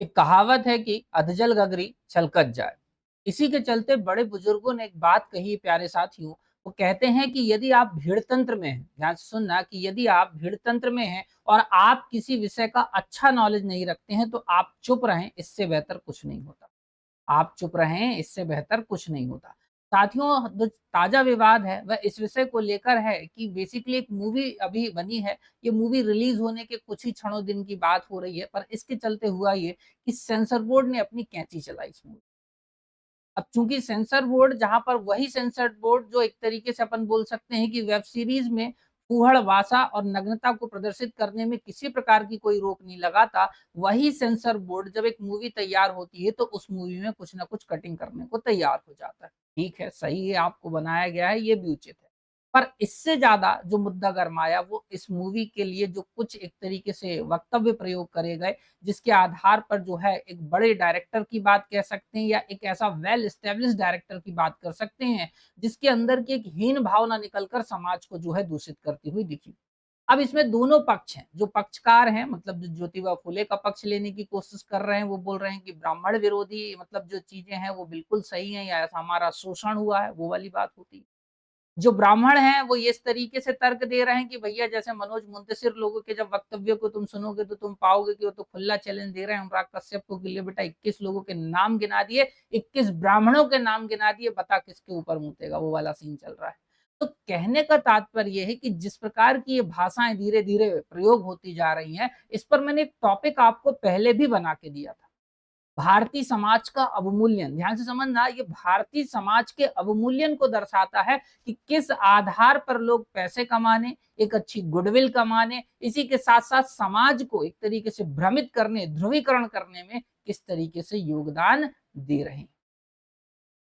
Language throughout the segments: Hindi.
एक कहावत है कि अधजल गगरी छलकत जाए। इसी के चलते बड़े बुजुर्गों ने एक बात कही है प्यारे साथियों, वो कहते हैं कि यदि आप भीड़ तंत्र में हैं, ध्यान से सुनना कि यदि आप भीड़ तंत्र में हैं और आप किसी विषय का अच्छा नॉलेज नहीं रखते हैं, तो आप चुप रहें, इससे बेहतर कुछ नहीं होता। आप चुप रहें, इससे बेहतर कुछ नहीं होता। साथियों, जो ताज़ा विवाद है वह इस विषय को लेकर है कि बेसिकली एक मूवी अभी बनी है। ये मूवी रिलीज़ होने के कुछ ही क्षणों दिन की बात हो रही है, पर इसके चलते हुआ ये कि सेंसर बोर्ड ने अपनी कैंची चलाई इस मूवी। अब चूँकि सेंसर बोर्ड जहाँ पर वही सेंसर बोर्ड जो एक तरीके से अपन बोल सकते हैं कि वेब सीरीज़ में फूहड़-वासा और नग्नता को प्रदर्शित करने में किसी प्रकार की कोई रोक नहीं लगाता, वही सेंसर बोर्ड जब एक मूवी तैयार होती है, तो उस मूवी में कुछ न कुछ कटिंग करने को तैयार हो जाता है। ठीक है, सही है, आपको बनाया गया है, ये भी उचित है। पर इससे ज़्यादा जो मुद्दा गरमाया वो इस मूवी के लिए जो कुछ एक तरीके से वक्तव्य प्रयोग करे गए, जिसके आधार पर जो है एक बड़े डायरेक्टर की बात कह सकते हैं या एक ऐसा वेल एस्टेब्लिश्ड डायरेक्टर की बात कर सकते हैं, जिसके अंदर की एक हीन भावना निकलकर समाज को जो है दूषित करती हुई दिखी। अब इसमें दोनों पक्ष हैं, जो पक्षकार हैं मतलब जो ज्योतिबा फुले का पक्ष लेने की कोशिश कर रहे हैं, वो बोल रहे हैं कि ब्राह्मण विरोधी मतलब जो चीज़ें हैं वो बिल्कुल सही हैं या ऐसा हमारा शोषण हुआ है, वो वाली बात होती है। जो ब्राह्मण हैं, वो ये इस तरीके से तर्क दे रहे हैं कि भैया जैसे मनोज मुंतशिर लोगों के जब वक्तव्य को तुम सुनोगे तो तुम पाओगे कि वो तो खुला चैलेंज दे रहे हैं अनुराग कश्यप को कि ले बेटा 21 लोगों के नाम गिना दिए, 21 ब्राह्मणों के नाम गिना दिए, बता किसके ऊपर मुतेगा, वो वाला सीन चल रहा है। तो कहने का तात्पर्य ये है कि जिस प्रकार की ये भाषाएँ धीरे-धीरे प्रयोग होती जा रही हैं, इस पर मैंने एक टॉपिक आपको पहले भी बना के दिया था। भारतीय समाज का अवमूल्यन, ध्यान से समझना ये भारतीय समाज के अवमूल्यन को दर्शाता है कि किस आधार पर लोग पैसे कमाने, एक अच्छी गुडविल कमाने, इसी के साथ-साथ समाज को एक तरीके से भ्रमित करने, ध्रुवीकरण करने में किस तरीके से योगदान दे रहे हैं।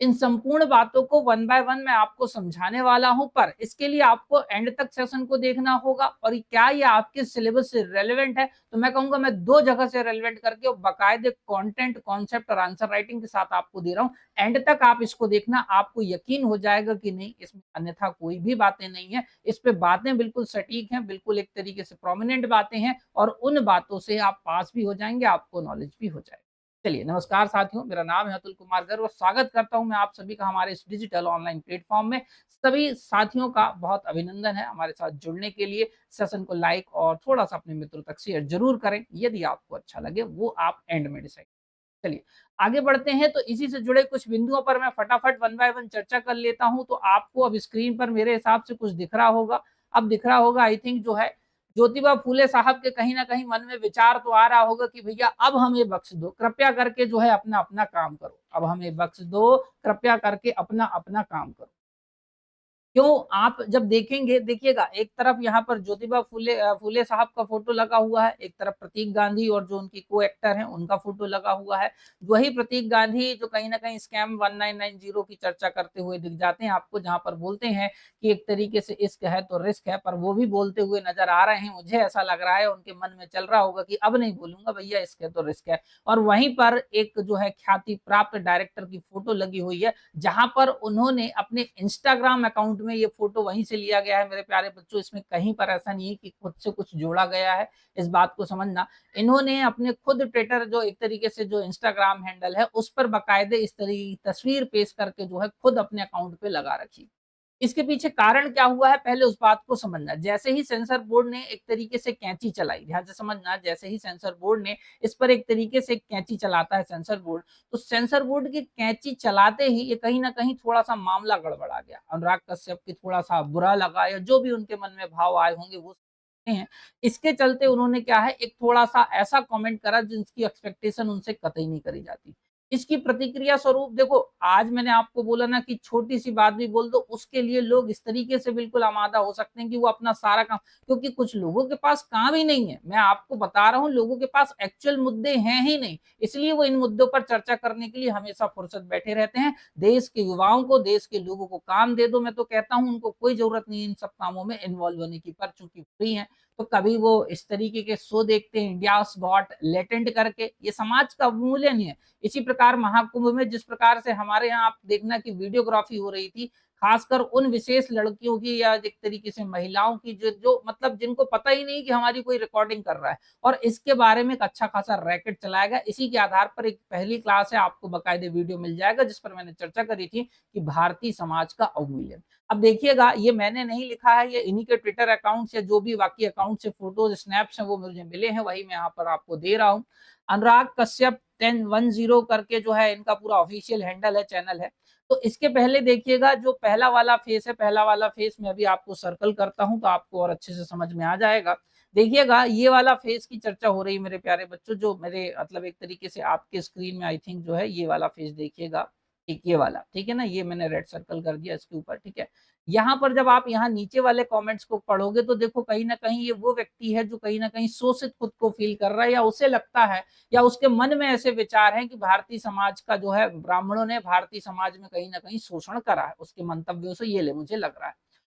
इन संपूर्ण बातों को वन बाय वन मैं आपको समझाने वाला हूं, पर इसके लिए आपको एंड तक सेशन को देखना होगा और क्या ये आपके सिलेबस से रेलेवेंट है, तो मैं कहूंगा मैं दो जगह से रेलेवेंट करके और बाकायदे कंटेंट कॉन्सेप्ट और आंसर राइटिंग के साथ आपको दे रहा हूं। एंड तक आप इसको देखना, आपको यकीन हो जाएगा कि नहीं इसमें अन्यथा कोई भी बातें नहीं है। इस पे बातें बिल्कुल सटीक हैं, बिल्कुल एक तरीके से प्रोमिनेंट बातें हैं और उन बातों से आप पास भी हो जाएंगे, आपको नॉलेज भी हो जाएगा। चलिए, नमस्कार साथियों, मेरा नाम है अतुल कुमार गर्ग और स्वागत करता हूं मैं आप सभी का हमारे इस डिजिटल ऑनलाइन प्लेटफ़ॉर्म में। सभी साथियों का बहुत अभिनंदन है हमारे साथ जुड़ने के लिए। सेशन को लाइक और थोड़ा-सा अपने मित्रों तक शेयर ज़रूर करें, यदि आपको अच्छा लगे, वो आप एंड में डिसाइड। चलिए, आगे बढ़ते हैं तो इसी से जुड़े कुछ बिंदुओं पर मैं फटाफट वन बाय वन चर्चा कर लेता हूं, तो आपको अब स्क्रीन पर मेरे हिसाब से कुछ दिख रहा होगा। अब दिख रहा होगा आई थिंक जो है ज्योतिबा फूले साहब के कहीं न कहीं मन में विचार तो आ रहा होगा कि भैया अब हमें बख्श दो, कृपया करके जो है अपना-अपना काम करो। अब हमें बख्श दो, कृपया करके अपना-अपना काम करो। क्यों आप जब देखेंगे देखिएगा एक तरफ यहाँ पर ज्योतिबा फूले साहब का फ़ोटो लगा हुआ है, एक तरफ प्रतीक गांधी और जो उनकी को-एक्टर हैं उनका फ़ोटो लगा हुआ है। वही प्रतीक गांधी जो कहीं न कहीं स्कैम 1990 की चर्चा करते हुए दिख जाते हैं आपको, जहाँ पर बोलते हैं कि एक तरीके से इश्क है तो रिस्क है, पर वो भी बोलते हुए नज़र आ रहे हैं। मुझे ऐसा लग रहा है उनके मन में चल रहा होगा कि अब नहीं बोलूँगा भैया इश्क है तो रिस्क है। और वहीं पर एक जो है ख्याति प्राप्त डायरेक्टर की फ़ोटो लगी हुई है, जहाँ पर उन्होंने अपने इंस्टाग्राम अकाउंट में ये फ़ोटो वहीं से लिया गया है मेरे प्यारे बच्चों, इसमें कहीं पर ऐसा नहीं है कि खुद से कुछ जोड़ा गया है, इस बात को समझना। इन्होंने अपने खुद ट्विटर जो एक तरीके से जो इंस्टाग्राम हैंडल है, उस पर बाकायदे इस तरह की तस्वीर पेश करके जो है खुद अपने अकाउंट पे लगा रखी। इसके पीछे कारण क्या हुआ है पहले उस बात को समझना। जैसे ही सेंसर बोर्ड ने एक तरीके से कैंची चलाई, ध्यान से समझना, जैसे ही सेंसर बोर्ड ने इस पर एक तरीके से कैंची चलाता है सेंसर बोर्ड, तो सेंसर बोर्ड की कैंची चलाते ही ये कहीं न कहीं थोड़ा-सा मामला गड़बड़ा गया। अनुराग कश्यप की थोड़ा-सा बुरा लगा या जो भी उनके मन में भाव आए होंगे वो सकते हैं। इसके चलते उन्होंने क्या है एक थोड़ा-सा ऐसा कमेंट करा जिसकी एक्सपेक्टेशन उनसे कतई नहीं करी जाती। इसकी प्रतिक्रिया स्वरूप देखो, आज मैंने आपको बोला ना कि छोटी-सी बात भी बोल दो, उसके लिए लोग इस तरीके से बिल्कुल आमादा हो सकते हैं कि वो अपना सारा काम, क्योंकि कुछ लोगों के पास काम ही नहीं है। मैं आपको बता रहा हूँ, लोगों के पास एक्चुअल मुद्दे हैं ही नहीं, इसलिए वो इन मुद्दों पर चर्चा करने के लिए हमेशा फुर्सत बैठे रहते हैं। देश के युवाओं को, देश के लोगों को काम दे दो, मैं तो कहता हूँ उनको कोई ज़रूरत नहीं है इन सब कामों में इन्वॉल्व होने की, पर चूँकि फ्री हैं, तो कभी वो इस तरीके के शो देखते हैं, इंडियाज़ गॉट लेटेंट करके, ये समाज का अवमूल्यन ही है। इसी प्रकार महाकुंभ में जिस प्रकार से हमारे यहाँ आप देखना कि वीडियोग्राफी हो रही थी, खासकर उन विशेष लड़कियों की या एक तरीके से महिलाओं की जो जो मतलब जिनको पता ही नहीं कि हमारी कोई रिकॉर्डिंग कर रहा है और इसके बारे में एक अच्छा खासा रैकेट चलाया गया। इसी के आधार पर एक पहली क्लास है, आपको बाकायदे वीडियो मिल जाएगा जिस पर मैंने चर्चा करी थी कि भारतीय समाज का अवमूल्यन। अब देखिएगा, ये मैंने नहीं लिखा है, ये इन्हीं के ट्विटर अकाउंट या जो भी बाकी अकाउंट से फोटोज स्नैप्स हैं वो मुझे मिले हैं, वही मैं यहाँ पर आपको दे रहा हूँ। अनुराग कश्यप 1010 करके जो है इनका पूरा ऑफिशियल हैंडल है, चैनल है। तो इसके पहले देखिएगा, जो पहला वाला फेस है, पहला वाला फेस मैं अभी आपको सर्कल करता हूं तो आपको और अच्छे से समझ में आ जाएगा। देखिएगा, ये वाला फेस की चर्चा हो रही है मेरे प्यारे बच्चों, जो मेरे मतलब एक तरीके से आपके स्क्रीन में आई थिंक जो है ये वाला फेस देखिएगा। ठीक, ये वाला ठीक है ना, ये मैंने रेड सर्कल कर दिया इसके ऊपर, ठीक है। यहाँ पर जब आप यहाँ नीचे वाले कमेंट्स को पढ़ोगे तो देखो कहीं ना कहीं ये वो व्यक्ति है जो कहीं ना कहीं शोषित खुद को फील कर रहा है, या उसे लगता है या उसके मन में ऐसे विचार हैं कि भारतीय समाज का जो है, ब्राह्मणों ने भारतीय समाज में कहीं ना कहीं शोषण करा है। उसके मंतव्यों से ये ले मुझे लग रहा है,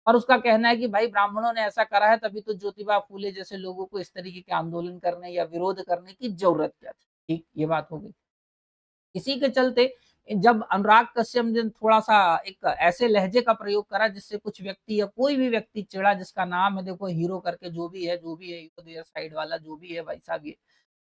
और उसका कहना है कि भाई ब्राह्मणों ने ऐसा करा है तभी तो ज्योतिबा फूले जैसे लोगों को इस तरीके के आंदोलन करने या विरोध करने की जरूरत क्या थी। ठीक, ये बात हो गई। इसी के चलते जब अनुराग कश्यप ने थोड़ा सा एक ऐसे लहजे का प्रयोग करा जिससे कुछ व्यक्ति या कोई भी व्यक्ति चिढ़ा, जिसका नाम है देखो हीरो करके, जो भी है हीरो देयर साइड वाला जो भी है वैसा भी है,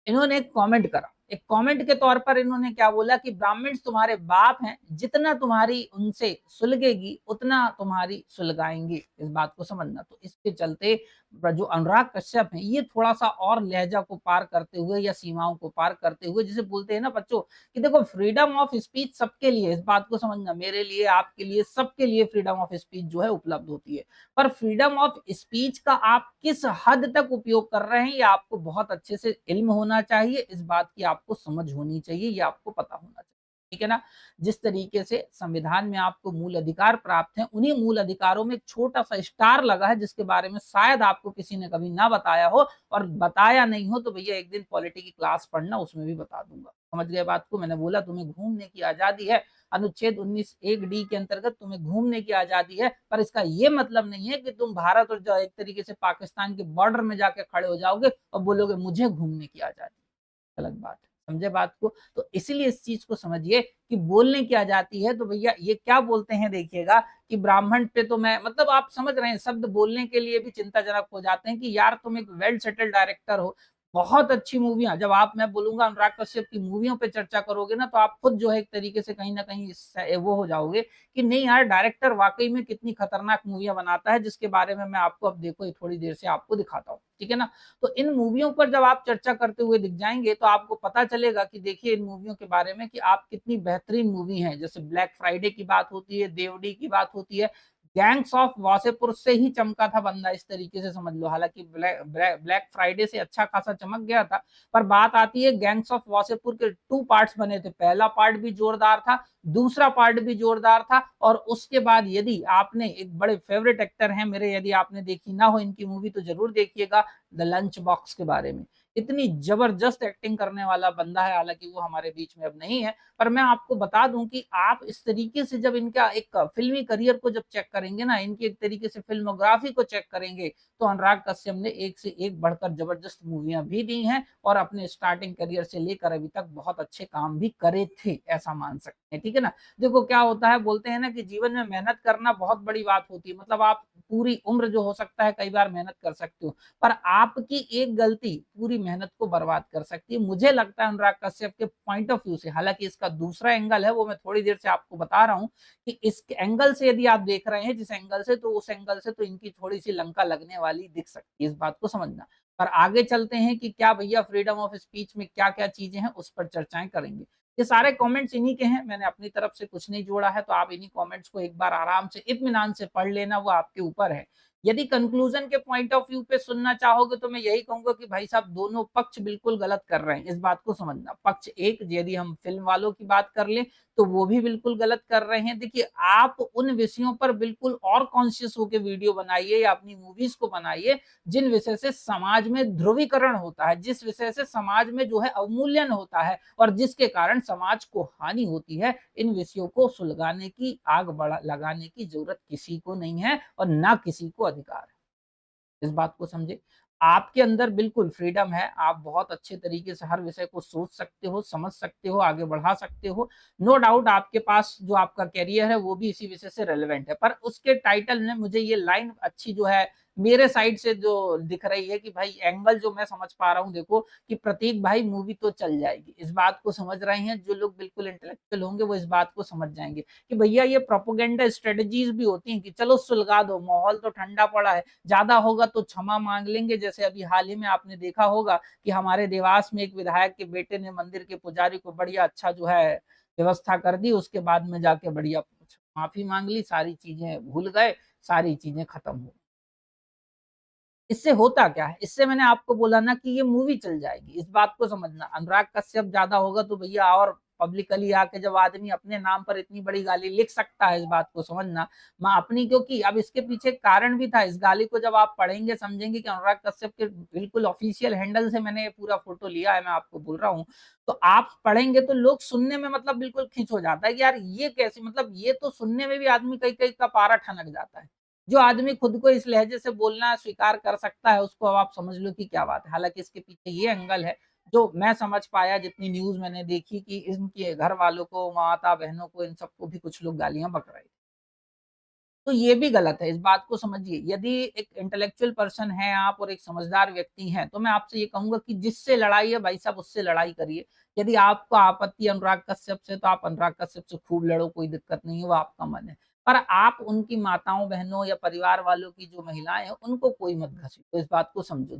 इन्होंने एक कमेंट करा। एक कमेंट के तौर पर इन्होंने क्या बोला कि ब्राह्मण तुम्हारे बाप हैं, जितना तुम्हारी उनसे सुलगेगी उतना तुम्हारी सुलगाएंगे। इस बात को समझना। तो इसके चलते जो अनुराग कश्यप है ये थोड़ा सा और लहजा को पार करते हुए या सीमाओं को पार करते हुए, जिसे बोलते हैं ना बच्चों कि देखो फ्रीडम ऑफ स्पीच सबके लिए, इस बात को समझना, मेरे लिए, आपके लिए, सबके लिए फ्रीडम ऑफ स्पीच जो है उपलब्ध होती है। पर फ्रीडम ऑफ स्पीच का आप किस हद तक उपयोग कर रहे हैं ये आपको बहुत अच्छे से इल्म होना चाहिए, इस बात की आपको समझ होनी चाहिए, ये आपको पता होना चाहिए। ठीक है ना। जिस तरीके से संविधान में आपको मूल अधिकार प्राप्त हैं, उन्हीं मूल अधिकारों में एक छोटा सा स्टार लगा है जिसके बारे में शायद आपको किसी ने कभी ना बताया हो, और बताया नहीं हो तो भैया एक दिन पॉलिटी की क्लास पढ़ना, उसमें भी बता दूंगा। समझ गए बात को। मैंने बोला तुम्हें घूमने की आजादी है, अनुच्छेद 19(1)(d) के अंतर्गत तुम्हें घूमने की आजादी है, पर इसका ये मतलब नहीं है कि तुम भारत और जो एक तरीके से पाकिस्तान के बॉर्डर में जाके खड़े हो जाओगे और बोलोगे मुझे घूमने की आजादी। गलत बात है। समझे बात को। तो इसीलिए इस चीज को समझिए कि बोलने की आजादी है तो भैया ये क्या बोलते हैं, देखिएगा कि ब्राह्मण पे तो मैं मतलब आप समझ रहे हैं, शब्द बोलने के लिए भी चिंताजनक हो जाते हैं कि यार तुम एक वेल सेटल्ड डायरेक्टर हो, बहुत अच्छी मूवियां, जब आप, मैं बोलूंगा अनुराग कश्यप की मूवियों पे चर्चा करोगे ना तो आप खुद जो है एक तरीके से कहीं ना कहीं वो हो जाओगे कि नहीं यार, डायरेक्टर वाकई में कितनी खतरनाक मूवियां बनाता है, जिसके बारे में मैं आपको अब देखो थोड़ी देर से आपको दिखाता हूँ। ठीक है ना। तो इन मूवियों पर जब आप चर्चा करते हुए दिख जाएंगे तो आपको पता चलेगा कि देखिए इन मूवियों के बारे में कि आप कितनी बेहतरीन मूवी हैं। जैसे ब्लैक फ्राइडे की बात होती है, देवड़ी की बात होती है, गैंग्स ऑफ वासेपुर से ही चमका था बंदा, इस तरीके से समझ लो। हालांकि ब्लैक फ्राइडे से अच्छा खासा चमक गया था, पर बात आती है गैंग्स ऑफ वासेपुर के 2 पार्ट्स बने थे। पहला पार्ट भी जोरदार था, दूसरा पार्ट भी जोरदार था, और उसके बाद यदि आपने, एक बड़े फेवरेट एक्टर हैं मेरे, यदि आपने देखी ना हो इनकी मूवी तो जरूर देखिएगा, द लंच बॉक्स के बारे में। इतनी जबरदस्त एक्टिंग करने वाला बंदा है, हालांकि वो हमारे बीच में अब नहीं है, पर मैं आपको बता दूं कि आप इस तरीके से जब इनका एक फिल्मी करियर को जब चेक करेंगे ना, इनकी एक तरीके से फिल्मोग्राफी को चेक करेंगे, तो अनुराग कश्यप ने एक से एक बढ़कर जबरदस्त मूवियां भी दी हैं, और अपने स्टार्टिंग करियर से लेकर अभी तक बहुत अच्छे काम भी करे थे, ऐसा मान सकते हैं। ठीक है ना। देखो क्या होता है, बोलते हैं ना कि जीवन में मेहनत करना बहुत बड़ी बात होती है, मतलब आप पूरी उम्र जो हो सकता है कई बार मेहनत कर सकते हो, पर आपकी एक गलती पूरी मेहनत को बर्बाद कर सकती है। मुझे लगता है अनुराग कश्यप के पॉइंट ऑफ व्यू से, हालांकि इसका दूसरा एंगल है वो मैं थोड़ी देर से आपको बता रहा हूं, कि इस एंगल से यदि आप देख रहे हैं जिस एंगल से, तो उस एंगल से तो इनकी थोड़ी सी लंका लगने वाली दिख सकती है, इस बात को समझना। पर आगे चलते हैं कि क्या भैया फ्रीडम ऑफ स्पीच में क्या क्या चीजें हैं, उस पर चर्चाएं करेंगे। ये सारे कमेंट्स इन्हीं के हैं, मैंने अपनी तरफ से कुछ नहीं जोड़ा है, तो आप इन्हीं कमेंट्स को एक बार आराम से इत्मीनान से पढ़ लेना, वो आपके ऊपर है। यदि कंक्लूजन के पॉइंट ऑफ व्यू पे सुनना चाहोगे तो मैं यही कहूंगा कि भाई साहब दोनों पक्ष बिल्कुल गलत कर रहे हैं, इस बात को समझना। पक्ष एक, यदि हम फिल्म वालों की बात कर लें तो वो भी बिल्कुल गलत कर रहे हैं। देखिए आप उन विषयों पर बिल्कुल और कॉन्शियस होकर वीडियो बनाइए या अपनी मूवीज को बनाइए जिन विषय से समाज में ध्रुवीकरण होता है, जिस विषय से समाज में जो है अवमूल्यन होता है और जिसके कारण समाज को हानि होती है। इन विषयों को सुलगाने की, आग बढ़ा लगाने की जरूरत किसी को नहीं है और ना किसी को अधिकार है। इस बात को समझे। आपके अंदर बिल्कुल फ्रीडम है, आप बहुत अच्छे तरीके से हर विषय को सोच सकते हो, समझ सकते हो, आगे बढ़ा सकते हो। नो डाउट आपके पास जो आपका करियर है वो भी इसी विषय से रिलेवेंट है। पर उसके टाइटल ने मुझे ये लाइन अच्छी जो है मेरे साइड से जो दिख रही है कि भाई एंगल जो मैं समझ पा रहा हूँ देखो कि प्रतीक भाई मूवी तो चल जाएगी। इस बात को समझ रहे हैं जो लोग बिल्कुल इंटेलेक्चुअल होंगे वो इस बात को समझ जाएँगे कि भैया ये प्रोपेगेंडा स्ट्रेटजीज़ भी होती हैं कि चलो सुलगा दो, माहौल तो ठंडा पड़ा है। ज़्यादा होगा तो क्षमा माँग लेंगे, जैसे अभी हाल ही में आपने देखा होगा कि हमारे देवास में एक विधायक के बेटे ने मंदिर के पुजारी को बढ़िया अच्छा जो है व्यवस्था कर दी, उसके बाद में जाके बढ़िया माफ़ी माँग ली, सारी चीज़ें भूल गए, सारी चीज़ें खत्म हो। इससे होता क्या है? इससे मैंने आपको बोला ना कि ये मूवी चल जाएगी, इस बात को समझना। अनुराग कश्यप ज़्यादा होगा तो भैया और पब्लिकली आके जब आदमी अपने नाम पर इतनी बड़ी गाली लिख सकता है, इस बात को समझना। मैं अपनी क्योंकि अब इसके पीछे एक कारण भी था, इस गाली को जब आप पढ़ेंगे, समझेंगे कि अनुराग कश्यप के बिल्कुल ऑफ़िशियल हैंडल से मैंने ये पूरा फ़ोटो लिया है, मैं आपको बोल रहा हूँ। तो आप पढ़ेंगे तो लोग सुनने में मतलब बिल्कुल खींच हो जाता है कि यार ये कैसी मतलब ये तो सुनने में भी आदमी कहीं-कहीं का पारा ठनक जाता है। जो आदमी खुद को इस लहजे से बोलना स्वीकार कर सकता है, उसको अब आप समझ लो कि क्या बात है। हालाँकि इसके पीछे ये एंगल है, जो मैं समझ पाया जितनी न्यूज़ मैंने देखी कि इनके घर वालों को, माता-बहनों को, इन सबको भी कुछ लोग गालियाँ बक रहे थे। तो ये भी गलत है, इस बात को समझिए। यदि एक इंटेलेक्चुअल पर्सन हैं आप और एक समझदार व्यक्ति हैं, तो मैं आपसे ये कहूँगा कि जिससे लड़ाई है भाई साहब उससे लड़ाई करिए। यदि आपको आपत्ति है अनुराग कश्यप से तो आप अनुराग कश्यप से खूब लड़ो, कोई दिक्कत नहीं है, वो आपका मन है। पर आप उनकी माताओं, बहनों या परिवार वालों की जो महिलाएँ हैं, उनको कोई मत घसीटो, इस बात को समझो।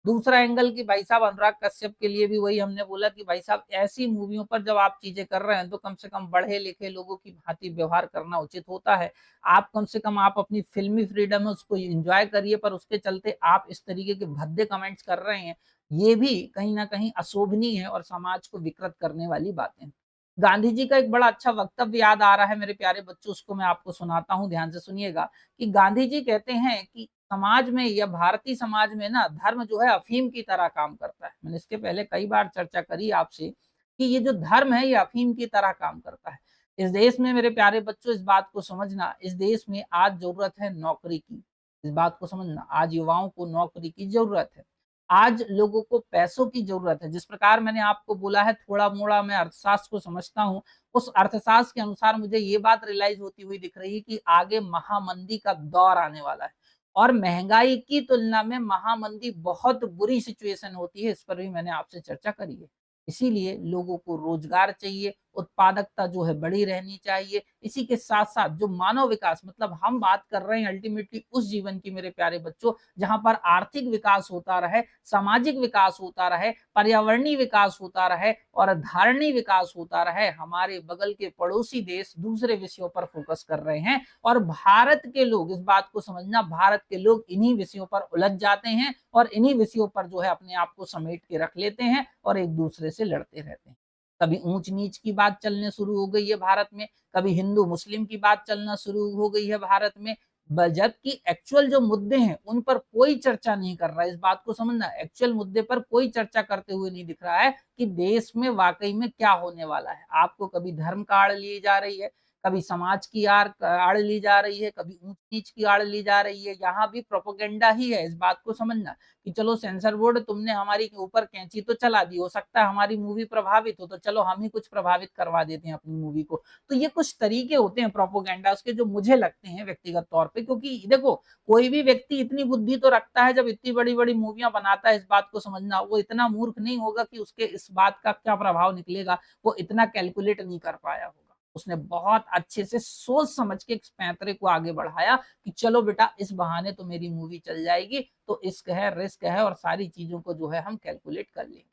दूसरा एंगल कि भाई साहब अनुराग कश्यप के लिए भी वही हमने बोला कि भाई साहब ऐसी मूवियों पर जब आप चीज़ें कर रहे हैं, तो कम से कम पढ़े-लिखे लोगों की भाँति व्यवहार करना उचित होता है। आप कम से कम आप अपनी फ़िल्मी फ्रीडम है उसको एन्जॉय करिए, पर उसके चलते आप इस तरीके के भद्दे कमेंट्स कर रहे हैं, ये भी कहीं न कहीं अशोभनीय है और समाज को विकृत करने वाली बातें हैं। गांधी जी का एक बड़ा अच्छा वक्तव्य याद आ रहा है मेरे प्यारे बच्चों, उसको मैं आपको सुनाता हूँ, ध्यान से सुनिएगा कि गांधी जी कहते हैं कि समाज में या भारतीय समाज में ना धर्म जो है अफ़ीम की तरह काम करता है। मैंने इसके पहले कई बार चर्चा करी आपसे कि ये जो धर्म है ये अफ़ीम की तरह काम करता है। इस देश में मेरे प्यारे बच्चों इस बात को समझना, इस देश में आज ज़रूरत है नौकरी की। इस बात को समझना, आज युवाओं को नौकरी की ज़रूरत है। आज लोगों को पैसों की ज़रूरत है। जिस प्रकार मैंने आपको बोला है थोड़ा-मोड़ा मैं अर्थशास्त्र को समझता हूँ, उस अर्थशास्त्र के अनुसार मुझे ये बात रियलाइज़ होती हुई दिख रही है कि आगे महामंदी का दौर आने वाला है और महँगाई की तुलना में महामंदी बहुत बुरी सिचुएशन होती है, इस पर भी मैंने आपसे चर्चा करी है। इसीलिए लोगों को रोज़गार चाहिए, उत्पादकता जो है बढ़ी रहनी चाहिए। इसी के साथ-साथ जो मानव विकास मतलब हम बात कर रहे हैं अल्टीमेटली उस जीवन की मेरे प्यारे बच्चों, जहाँ पर आर्थिक विकास होता रहे, सामाजिक विकास होता रहे, पर्यावरणीय विकास होता रहे और धारणीय विकास होता रहे। हमारे बगल के पड़ोसी देश दूसरे विषयों पर फ़ोकस कर रहे हैं और भारत के लोग इस बात को समझना भारत के लोग इन्हीं विषयों पर उलझ जाते हैं और इन्हीं विषयों पर जो है अपने आप को समेट के रख लेते हैं और एक-दूसरे से लड़ते रहते हैं। कभी ऊंच-नीच की बात चलने शुरू हो गई है भारत में, कभी हिंदू-मुस्लिम की बात चलना शुरू हो गई है भारत में। जबकि एक्चुअल जो मुद्दे हैं, उन पर कोई चर्चा नहीं कर रहा है। इस बात को समझना, एक्चुअल मुद्दे पर कोई चर्चा करते हुए नहीं दिख रहा है कि देश में वाक़ई में क्या होने वाला है। आपको कभी धर्म का आड़ ली जा रही है, कभी समाज की आड़ ली जा रही है, कभी ऊंच-नीच की आड़ ली जा रही है। यहाँ भी प्रोपेगेंडा ही है, इस बात को समझना। कि चलो सेंसर बोर्ड तुमने हमारी ऊपर कैंची तो चला दी, हो सकता है हमारी मूवी प्रभावित हो, तो चलो हम ही कुछ प्रभावित करवा देते हैं अपनी मूवी को। तो ये कुछ तरीके होते हैं प्रोपेगेंडास के जो मुझे लगते हैं व्यक्तिगत तौर पे क्योंकि देखो, कोई भी व्यक्ति इतनी बुद्धि तो रखता है जब इतनी बड़ी-बड़ी मूवियाँ बनाता है इस बात को समझना, वो इतना मूर्ख नहीं होगा कि उसके इस बात का क्या प्रभाव निकलेगा, वो इतना कैलकुलेट नहीं कर पाया होगा। उसने बहुत अच्छे से सोच समझ के इस पैंतरे को आगे बढ़ाया कि चलो बेटा इस बहाने तो मेरी मूवी चल जाएगी, तो इश्क है, रिस्क है और सारी चीज़ों को जो है हम कैलकुलेट कर लेंगे।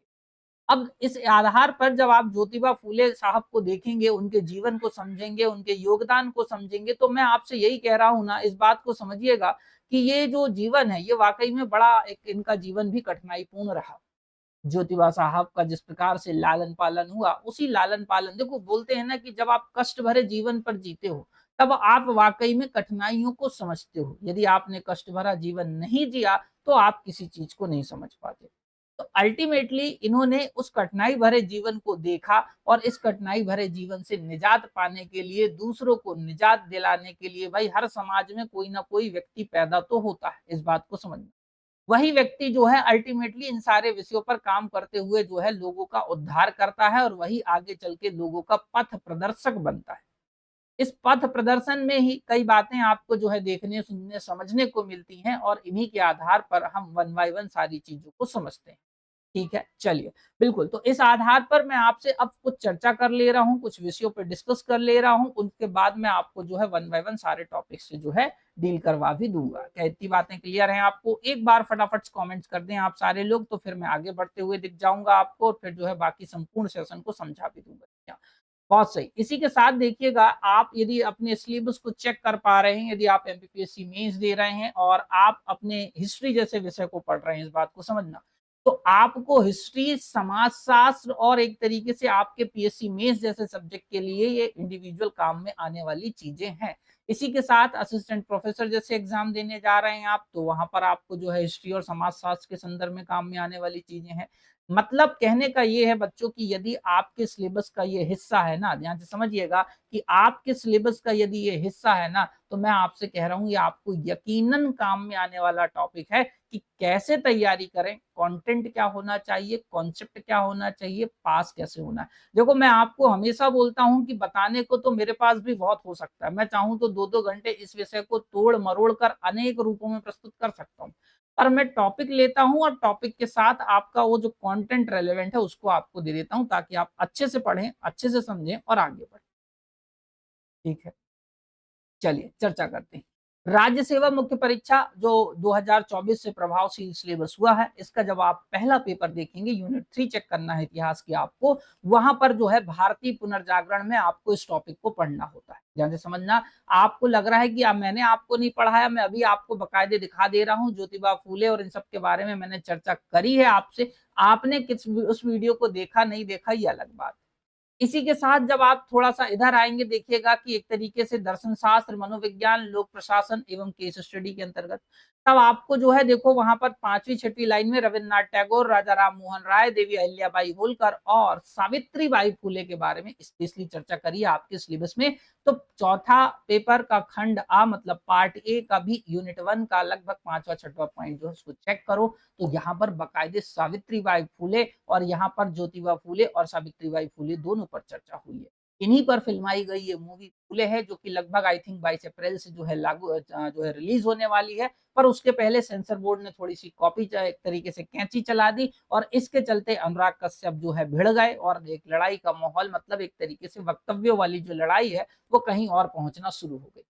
अब इस आधार पर जब आप ज्योतिबा फूले साहब को देखेंगे, उनके जीवन को समझेंगे, उनके योगदान को समझेंगे, तो मैं आपसे यही कह रहा हूँ ना, इस बात को समझिएगा कि ये जो जीवन है, ये वाक़ई में बड़ा एक इनका जीवन भी कठिनाईपूर्ण रहा। ज्योतिबा साहब का जिस प्रकार से लालन-पालन हुआ, उसी लालन-पालन देखो बोलते हैं ना कि जब आप कष्ट भरे जीवन पर जीते हो, तब आप वाक़ई में कठिनाइयों को समझते हो। यदि आपने कष्ट भरा जीवन नहीं जिया, तो आप किसी चीज़ को नहीं समझ पाते। तो अल्टीमेटली इन्होंने उस कठिनाई भरे जीवन को देखा और इस कठिनाई भरे जीवन से निजात पाने के लिए, दूसरों को निजात दिलाने के लिए भाई हर समाज में कोई ना कोई व्यक्ति पैदा तो होता है, इस बात को समझना। वही व्यक्ति जो है अल्टीमेटली इन सारे विषयों पर काम करते हुए जो है लोगों का उद्धार करता है और वही आगे चल के लोगों का पथ प्रदर्शक बनता है। इस पथ प्रदर्शन में ही कई बातें आपको जो है देखने, सुनने, समझने को मिलती हैं और इन्हीं के आधार पर हम वन बाय वन सारी चीज़ों को समझते हैं। ठीक है, चलिए, बिल्कुल, तो इस आधार पर मैं आपसे अब कुछ चर्चा कर ले रहा हूँ, कुछ विषयों पे डिस्कस कर ले रहा हूँ, उसके बाद मैं आपको जो है वन बाय वन सारे टॉपिक से जो है डील करवा भी दूँगा। क्या इतनी बातें क्लियर हैं आपको? एक बार फटाफट से कमेंट्स कर दें आप सारे लोग, तो फिर मैं आगे बढ़ते हुए दिख जाऊँगा आपको और फिर जो है बाकी संपूर्ण सेशन को समझा भी दूँगा। क्या बहुत सही। इसी के साथ देखिएगा आप यदि अपने सिलेबस को चेक कर पा रहे हैं, यदि आप एमपीपीएससी मेंस दे रहे हैं और आप अपने हिस्ट्री जैसे विषय को पढ़ रहे हैं, इस बात को समझना। तो आपको हिस्ट्री, समाजशास्त्र और एक तरीके से आपके पीएससी मेंस जैसे सब्जेक्ट के लिए ये इंडिविजुअल काम में आने वाली चीज़ें हैं। इसी के साथ असिस्टेंट प्रोफेसर जैसे एग्ज़ाम देने जा रहे हैं आप, तो वहाँ पर आपको जो है हिस्ट्री और समाजशास्त्र के संदर्भ में काम में आने वाली चीज़ें हैं। मतलब कहने का ये है बच्चों कि यदि आपके सिलेबस का ये हिस्सा है ना, ध्यान से समझिएगा कि आपके सिलेबस का यदि ये हिस्सा है ना, तो मैं आपसे कह रहा हूँ ये आपको यकीनन काम में आने वाला टॉपिक है कि कैसे तैयारी करें, कंटेंट क्या होना चाहिए, कॉन्सेप्ट क्या होना चाहिए, पास कैसे होना है। देखो मैं आपको हमेशा बोलता हूँ कि बताने को तो मेरे पास भी बहुत हो सकता है। मैं चाहूँ तो 2-2 घंटे इस विषय को तोड़-मरोड़ कर अनेक रूपों में प्रस्तुत कर सकता हूँ। पर मैं टॉपिक लेता हूँ और टॉपिक के साथ आपका वो जो कंटेंट रेलेवेंट है उसको आपको दे देता हूँ ताकि आप अच्छे से पढ़ें, अच्छे से समझें और आगे बढ़ें। ठीक है। चलिए चर्चा करते हैं। राज्य सेवा मुख्य परीक्षा जो 2024 से प्रभावशील सिलेबस हुआ है, इसका जब आप पहला पेपर देखेंगे, यूनिट 3 चेक करना है इतिहास की आपको, वहाँ पर जो है भारतीय पुनर्जागरण में आपको इस टॉपिक को पढ़ना होता है। ध्यान से समझना, आपको लग रहा है कि मैंने आपको नहीं पढ़ाया, मैं अभी आपको बाकायदे दिखा दे रहा हूँ, ज्योतिबा फूले और इन सब के बारे में मैंने चर्चा करी है आपसे। आपने किस उस वीडियो को देखा, नहीं देखा, ये अलग बात है। इसी के साथ जब आप थोड़ा-सा इधर आएँगे देखिएगा कि एक तरीके से दर्शन शास्त्र, मनोविज्ञान, लोक प्रशासन एवं केस स्टडी के अंतर्गत तब आपको जो है देखो वहाँ पर 5वीं-6वीं लाइन में रवीन्द्रनाथ टैगोर, राजा राम मोहन राय, देवी अहिल्याबाई होलकर और सावित्रीबाई फुले के बारे में स्पेशली चर्चा करी है आपके सिलेबस में। तो चौथा पेपर का खंड मतलब पार्ट ए का भी यूनिट 1 का लगभग 5वां-6वां पॉइंट जो है उसको चेक करो। तो यहाँ पर बाकायदे सावित्रीबाई फुले और यहाँ पर ज्योतिबा फुले और सावित्रीबाई फुले दोनों पर चर्चा हुई है। इन्हीं पर फिल्माई गई ये मूवी फुले है जो कि लगभग आई थिंक 22 अप्रैल से जो है जो है रिलीज़ होने वाली है। पर उसके पहले सेंसर बोर्ड ने थोड़ी-सी कॉपी एक तरीके से कैंची चला दी और इसके चलते अनुराग कश्यप जो है भिड़ गए और एक लड़ाई का माहौल मतलब एक तरीके से वक्तव्यों वाली जो लड़ाई है, वो कहीं और पहुँचना शुरू हो गई।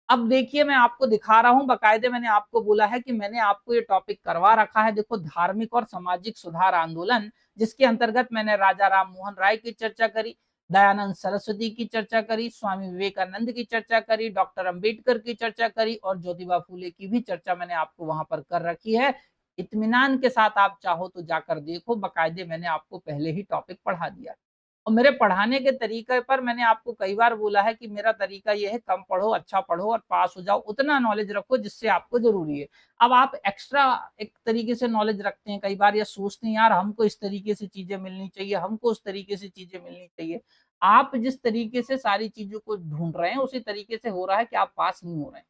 अब देखिए मैं आपको दिखा रहा हूँ बाकायदे मैंने आपको बोला है कि मैंने आपको ये टॉपिक करवा रखा है देखो धार्मिक और सामाजिक सुधार आंदोलन जिसके अंतर्गत मैंने राजा राम मोहन राय की चर्चा करी, दयानंद सरस्वती की चर्चा करी, स्वामी विवेकानंद की चर्चा करी, डॉक्टर अंबेडकर की चर्चा करी और ज्योतिबा फूले की भी चर्चा मैंने आपको वहां पर कर रखी है। इत्मीनान के साथ आप चाहो तो जाकर देखो बाकायदे मैंने आपको पहले ही टॉपिक पढ़ा दिया है। और मेरे पढ़ाने के तरीके पर मैंने आपको कई बार बोला है कि मेरा तरीका ये है कम पढ़ो, अच्छा पढ़ो और पास हो जाओ, उतना नॉलेज रखो जिससे आपको ज़रूरी है। अब आप एक्स्ट्रा एक तरीके से नॉलेज रखते हैं कई बार या सोचते हैं यार हमको इस तरीके से चीज़ें मिलनी चाहिए, हमको उस तरीके से चीज़ें मिलनी चाहिए। आप जिस तरीके से सारी चीज़ों को ढूँढ रहे हैं, उसी तरीके से हो रहा है कि आप पास नहीं हो रहे हैं।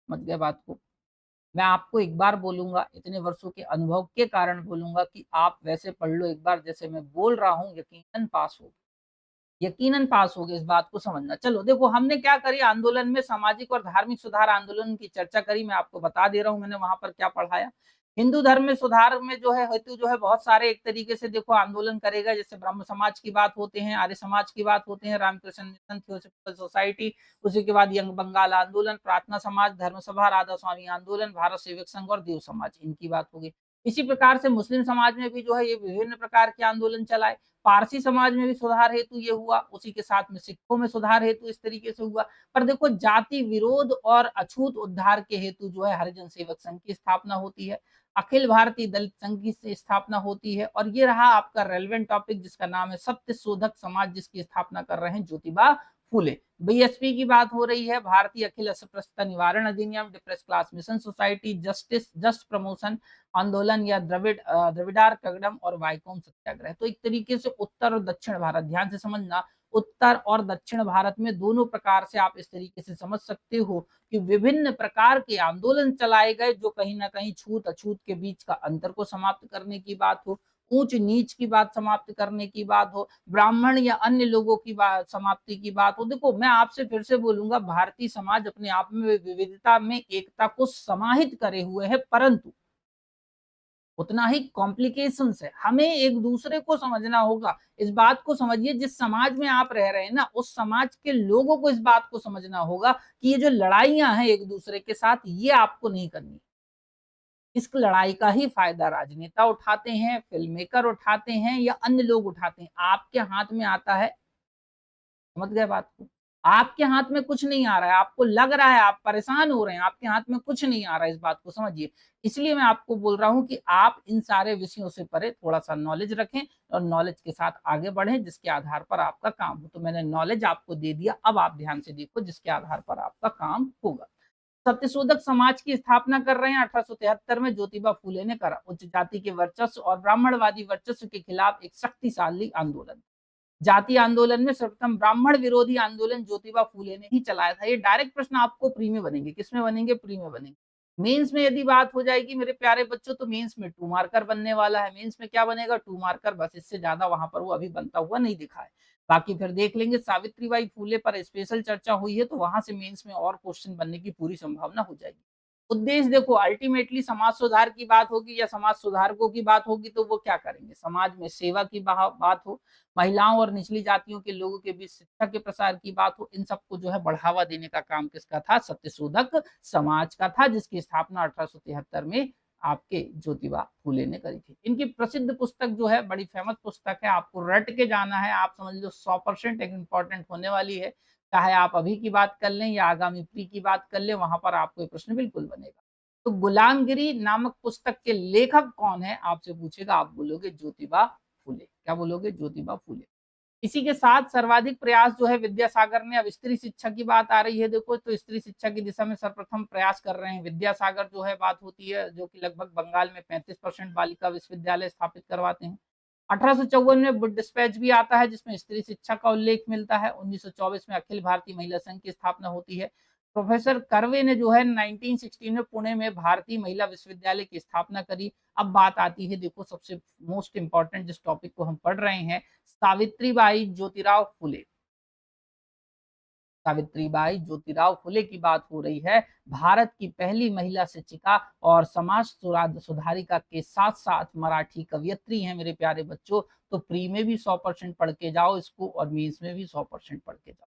समझ गए बात को? मैं आपको एक बार बोलूँगा, इतने वर्षों के अनुभव के कारण बोलूँगा कि आप वैसे पढ़ लो एक बार जैसे मैं बोल रहा हूँ, यकीनन पास हो। यकीनन पास होगे इस बात को समझना। चलो देखो हमने क्या करी आंदोलन में सामाजिक और धार्मिक सुधार आंदोलन की चर्चा करी, मैं आपको बता दे रहा हूँ मैंने वहाँ पर क्या पढ़ाया। हिंदू धर्म में सुधार में जो है हेतु जो है बहुत सारे एक तरीके से देखो आंदोलन करेगा जैसे ब्रह्म समाज की बात होते हैं, आर्य समाज की बात होते हैं, रामकृष्ण मिशन, थियोसॉफिकल सोसाइटी, उसी के बाद यंग बंगाल आंदोलन, प्रार्थना समाज, धर्म सभा, राधा स्वामी आंदोलन, भारत सेवक संघ और देव समाज इनकी बात होगी। इसी प्रकार से मुस्लिम समाज में भी जो है ये विभिन्न प्रकार के आंदोलन चलाए। पारसी समाज में भी सुधार हेतु ये हुआ, उसी के साथ में सिखों में सुधार हेतु इस तरीके से हुआ। पर देखो जाति विरोध और अछूत उद्धार के हेतु जो है हरिजन सेवक संघ की स्थापना होती है। अखिल भारतीय दलित संघ की स्थापना होती है और ये रहा आपका रेलेवेंट टॉपिक जिसका नाम है सत्य शोधक समाज जिसकी स्थापना कर रहे हैं ज्योतिबा फूले। बीएसपी की बात हो रही है, भारतीय अखिल अस्पृश्यता निवारण अधिनियम, depress class mission society, just promotion आंदोलन या द्रविडार कगडम और वाइकोम सत्याग्रह। तो एक तरीके से उत्तर और दक्षिण भारत ध्यान से समझना, उत्तर और दक्षिण भारत में दोनों प्रकार से आप इस तरीके से समझ सकते हो कि विभिन्न प्रकार के आंदोलन चलाए गए, जो कहीं न कहीं छूत-अछूत के बीच का अंतर को समाप्त करने की बात हो, ऊंच-नीच की बात समाप्त करने की बात हो, ब्राह्मण या अन्य लोगों की बात समाप्ति की बात हो। देखो, मैं आपसे फिर से बोलूँगा, भारतीय समाज अपने आप में विविधता में एकता को समाहित करे हुए है, परंतु उतना ही कॉम्प्लिकेशंस है। हमें एक-दूसरे को समझना होगा। इस बात को समझिए, जिस समाज में आप रह रहे हैं ना, उस समाज के लोगों को इस बात को समझना होगा कि ये जो लड़ाइयाँ हैं एक-दूसरे के साथ, ये आपको नहीं करनी। इस लड़ाई का ही फ़ायदा राजनेता उठाते हैं, फ़िल्म मेकर उठाते हैं या अन्य लोग उठाते हैं। आपके हाथ में आता है, समझ गए बात को? आपके हाथ में कुछ नहीं आ रहा है, आपको लग रहा है आप परेशान हो रहे हैं, आपके हाथ में कुछ नहीं आ रहा है, इस बात को समझिए। इसलिए मैं आपको बोल रहा हूँ कि आप इन सारे विषयों से परे थोड़ा-सा नॉलेज रखें और नॉलेज के साथ आगे बढ़ें, जिसके आधार पर आपका काम हो। तो मैंने नॉलेज आपको दे दिया, अब आप ध्यान से देखो जिसके आधार पर आपका काम होगा। सत्यशोधक समाज की स्थापना कर रहे हैं 1873 में ज्योतिबा फूले ने करा। उच्च जाति के वर्चस्व और ब्राह्मणवादी वर्चस्व के खिलाफ एक शक्तिशाली आंदोलन। जातीय आंदोलन में सर्वप्रथम ब्राह्मण विरोधी आंदोलन ज्योतिबा फूले ने ही चलाया था। ये डायरेक्ट प्रश्न आपको प्री में बनेंगे। किसमें बनेंगे? प्री में बनेंगे। मेंस में यदि बात हो जाएगी मेरे प्यारे बच्चों, तो मेंस में 2 मार्कर बनने वाला है। मेंस में क्या बनेगा? 2 मार्कर, बस इससे ज़्यादा वहाँ पर वो अभी बनता हुआ नहीं दिखा है। बाकी फिर देख लेंगे। सावित्रीबाई फूले पर स्पेशल चर्चा हुई है, तो वहाँ से मेंस में और क्वेश्चन बनने की पूरी संभावना हो जाएगी। उद्देश्य देखो, अल्टीमेटली समाज सुधार की बात होगी या समाज सुधारकों की बात होगी, तो वो क्या करेंगे? समाज में सेवा की बात हो, महिलाओं और निचली जातियों के लोगों के बीच शिक्षा के प्रसार की बात हो, इन सबको जो है बढ़ावा देने का काम किसका था? सत्यशोधक समाज का था, जिसकी स्थापना 1873 में आपके ज्योतिबा फूले ने करी थी। इनकी प्रसिद्ध पुस्तक जो है, बड़ी फेमस पुस्तक है, आपको रट के जाना है, आप समझ लो 100% एक इम्पोर्टेंट होने वाली है। चाहे आप अभी की बात कर लें या आगामी प्री की बात कर लें, वहाँ पर आपको ये प्रश्न बिल्कुल बनेगा। तो गुलामगिरी नामक पुस्तक के लेखक कौन है? आपसे पूछेगा, आप बोलोगे ज्योतिबा फूले। क्या बोलोगे? ज्योतिबा फूले। इसी के साथ सर्वाधिक प्रयास जो है विद्यासागर ने, अब स्त्री शिक्षा की बात आ रही है देखो, तो स्त्री शिक्षा की दिशा में सर्वप्रथम प्रयास कर रहे हैं विद्यासागर जो है, बात होती है, जो कि लगभग बंगाल में 35% बालिका विश्वविद्यालय स्थापित करवाते हैं। 1854 में बुड डिस्पैच भी आता है, जिसमें स्त्री शिक्षा का उल्लेख मिलता है। 1924 में अखिल भारतीय महिला संघ की स्थापना होती है। प्रोफेसर कर्वे ने जो है 1916 में पुणे में भारतीय महिला विश्वविद्यालय की स्थापना करी। अब बात आती है, देखो सबसे मोस्ट इंपॉर्टेंट जिस टॉपिक को हम पढ़ रहे हैं, सावित्रीबाई ज्योतिराव फुले। सावित्रीबाई ज्योतिराव फुले की बात हो रही है। भारत की पहली महिला शिक्षिका और समाज सुधारिका के साथ साथ मराठी कवयित्री हैं मेरे प्यारे बच्चों। तो प्री में भी 100% पढ़ के जाओ इसको, और मेंस में भी 100% पढ़ के जाओ।